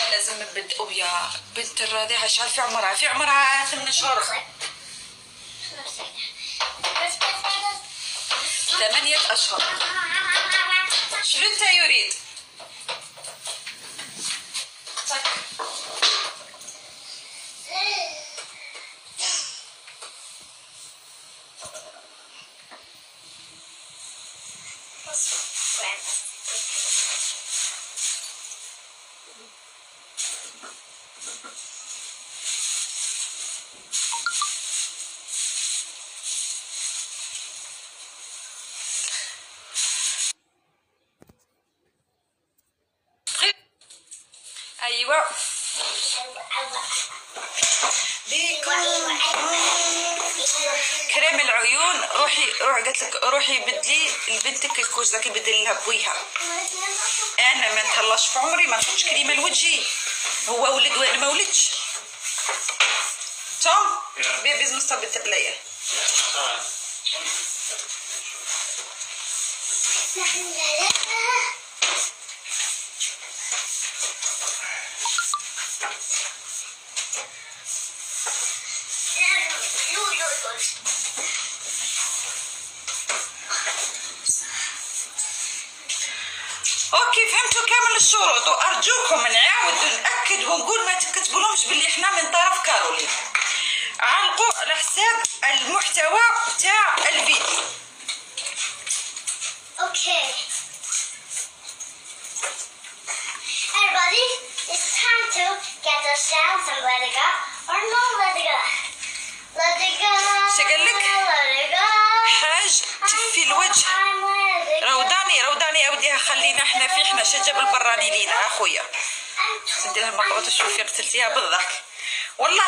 لازم نبدأوا بيا بنت الرضيعة. شحال في عمرها؟ في عمرها 8 شهور. 8 أشهر. شنو انت يريد؟ ايوه كريم العيون. روحي قالت لك روحي بدلي لبنتك الكوز كي بدل لها بويها. انا ما نتهلاش في عمري ما نحطش كريمه لوجهي. هو ولد وانا ما ولدش. توم بيبيز مستبد بلايا. اوكي فهمتوا كامل الشروط، وارجوكم نعاود ناكد ونقول ما تكتبولهمش باللي احنا من طرف كارولين. علقوا على حساب المحتوى تاع الفيديو. Okay. Everybody, it's time to get ourselves some let it go or no let it go. Let it go. شقلك Let it go. حاج تفي الوجه. روداني اوديها خلينا احنا في احنا شجب البراني لينا اخويا. سدي لها المقروطه شوفي قتلتيها بالضحك. والله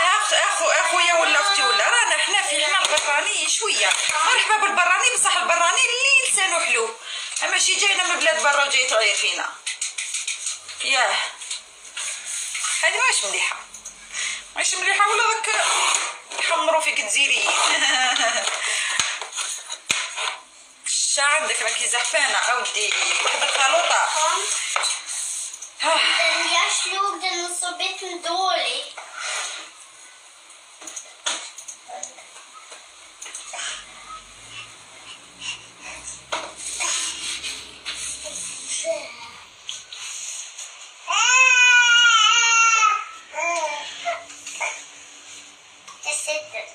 اخويا ولا اختي ولا رانا احنا في احنا البراني شويه. مرحبا بالبراني بصح البراني اللي لسانو حلو. اما شي جاينا من بلاد برا وجاي تعيط فينا. ياه هذه ماش مليحه ولا ذاك يحمروا فيك تزيري. شا عندك راكي زحفانه اودي واحد الخلوطه. Jag slog den och så blev den dålig. Jag sätter.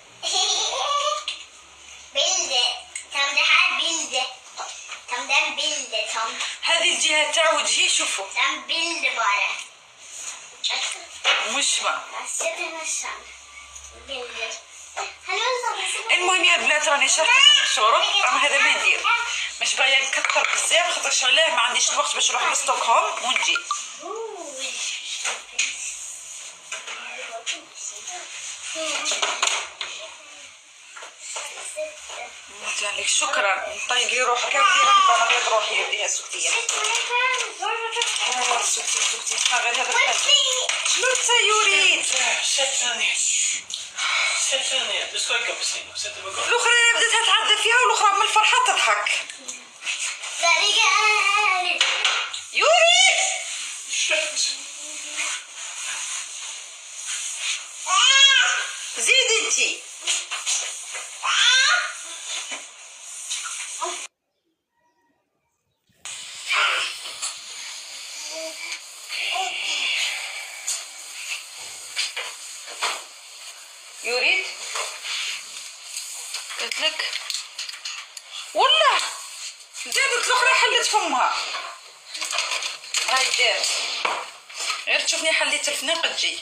Bilder. Tam det här bilder. Tam den bilder Tom. هذه الجهه تاع وجهي شوفوا. Tam bilder bara. مش ما. Bilder. المهم يا بنات راني شرحت لكم الشروط. راه هذا ما ندير مش باغيه نكثر بزاف خاطرش علاه ما عنديش الوقت باش نروح لستوكهولم ونجي. قالك شكرا طيقي روحك ودي راني تروحي وديها سكتيه. سكتي غير هذا الحل. شنو انت يريد؟ الاخرى بدات تعذب فيها والاخرى من الفرحه تضحك. يريد زيد انتي. يريد قلت لك والله زادت الاخرى حلت فمها. هاي دارت غير تشوفني حليت الفناق تجي.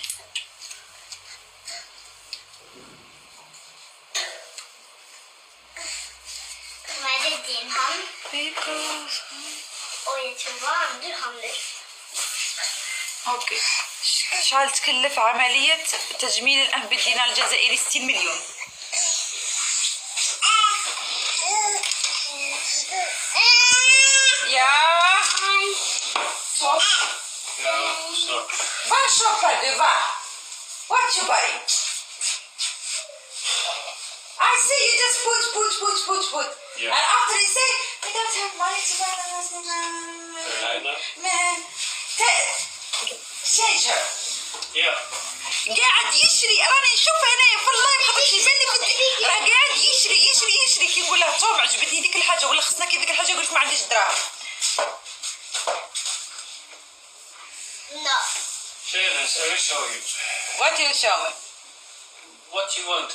اوكي شحال تكلف عملية تجميل الأنف بالدينار الجزائري؟ 60 مليون. يا va shopper de va. What you buy? I say you just put. Yeah. And after you say we don't have money to buy man. شايفه Yeah. قاعد يشري، راني نشوفه هنايا في اللايف خاطر يبان لي راه قاعد يشري كي نقول لها توم عجبتني ديك الحاجه ولا خصنا كي ديك الحاجه يقول لك ما عنديش دراهم. No. Shayness, I will show you. What you show me? What you want?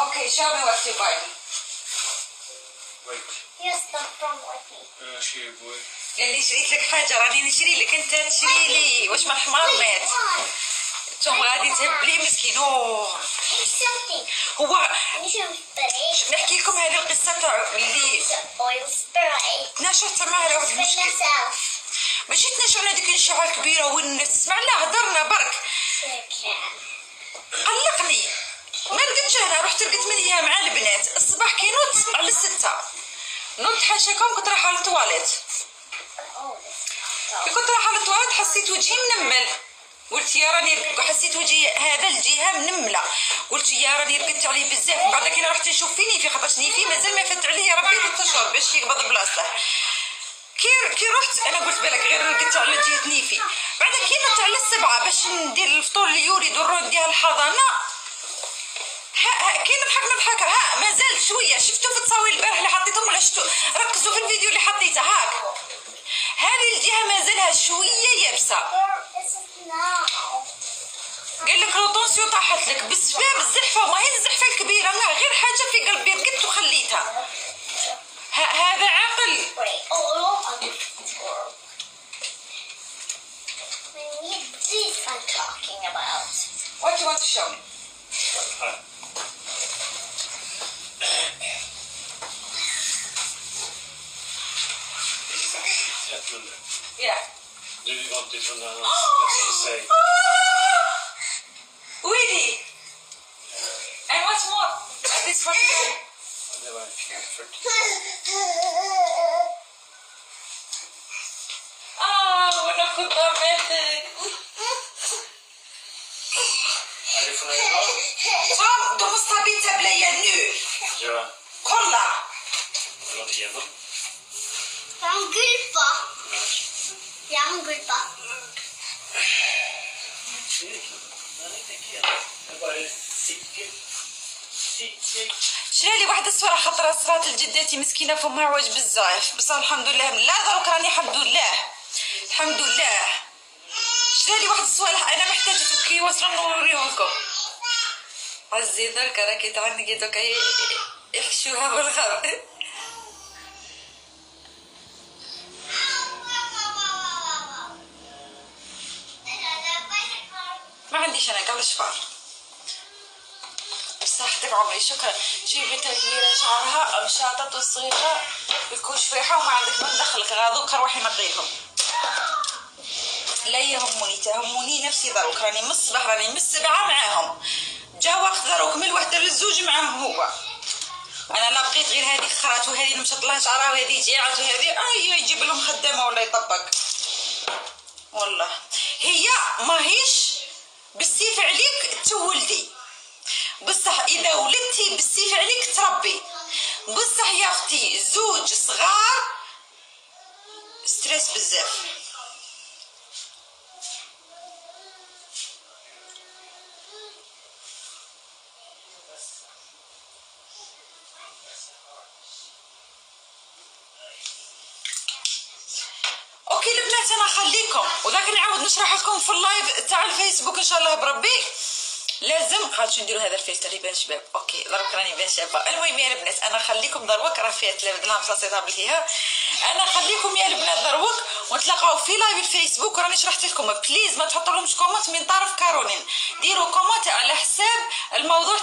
Okay, show me what you buy. Wait. You stop from with me. Here, boy. قال لي شريت لك حاجه راني نشري لك انت تشري لي. واش من حمار مات توم غادي تهبلي مسكين. اوه Something. هو You should spray. نحكي لكم هذه القصه تاع اللي Oil spray. تناشرت معها على واحد Spray المشكل. myself. ماشي تناشرنا ديك الشعار كبيره والناس تسمع لا هضرنا برك قلقني. ما رقدتش هنا، رحت رقدت من هي مع البنات الصباح كي نوض على 6 نوض حاشاكم كنت رايحه للطواليت. كي كنت رايحه للطواليت حسيت وجهي منمل، قلت يا راني حسيت وجهي هذا الجهه منمله، قلت يا راني رقدت عليه بزاف. من بعد كي رحت نشوف فيني في خاطرش نيفي مازال ما فات عليه ربي 3 شهور باش يقبض بلاصته. كي رحت انا قلت بالك غير رقدت على جهه نيفي. بعد كي نط على 7 باش ندير الفطور اللي يوريدو الرود ديال الحضانه كي نضحك ها مازال شويه. شفتوا في التصاوير البارح اللي حطيتهم ولا شفتوا؟ ركزوا في الفيديو اللي حطيته هاك هذه الجهه مازالها شويه يابسه. قال لك روطونسيو طاحت لك بسبب الزحفه، ماهي الزحفه الكبيره لا غير حاجه في قلبي رقدت وخليتها. هذا عقل. I'm talking about. What you want to show me? Yeah. Do you want this one? Let's just say. Really? And what's more? This one. Never few 30. وناخذ ضربتك. Är det från idag? Tom, du måste byta blöja nu. Ja. Kolla. Förlåt igenom. Jag har en gulpa. Jag har en gulpa. شرالي واحدة الصورة خطرة صرات لجداتي مسكينة فمها عوج بزاف بس الحمد لله لا دروك راني الحمد لله شرالي واحد الصورة انا محتاجة تبكي وصلنا نوريهولكم عزي درك راكي تعنقي دوكا يحشوها بالغرب. ما عنديش انا قبل شفار بصحتك عمري شكرا. شوفي تغيير شعرها مشاطط وصغيرة بكون شفيحة وما عندك من دخلك غادوك روحي نقيهم. لا يهمني تهمني نفسي دروك راني من الصباح راني من 7 معاهم جا وقت دروك من الوحدة للزوج معاهم هو. انا لا بقيت غير هذه خرات وهذه مشط لها شعرها وهذه جيعت وهذه يجيب لهم خدامة ولا يطبق. والله هي ماهيش بالسيف عليك تولدي بصح اذا ولدتي بالسيف عليك تربي. بصح يا اختي زوج صغار ستريس بزاف. اوكي البنات انا خليكم وذاك نعاود نشرح لكم في اللايف تاع الفيسبوك ان شاء الله بربي. لازم خاطش نديروا هذا الفلتر يبان شباب. اوكي دروك راني بان شابه. المهم يا البنات انا خليكم دروك راه فيها تلابد لها مصاصيطه بالفيها. انا خليكم يا البنات دروك ونتلاقاو في لايف الفيسبوك وراني شرحت لكم. بليز ما تحطوا لهمش كومنت من طرف كارولين، ديروا كومنت على حساب الموضوع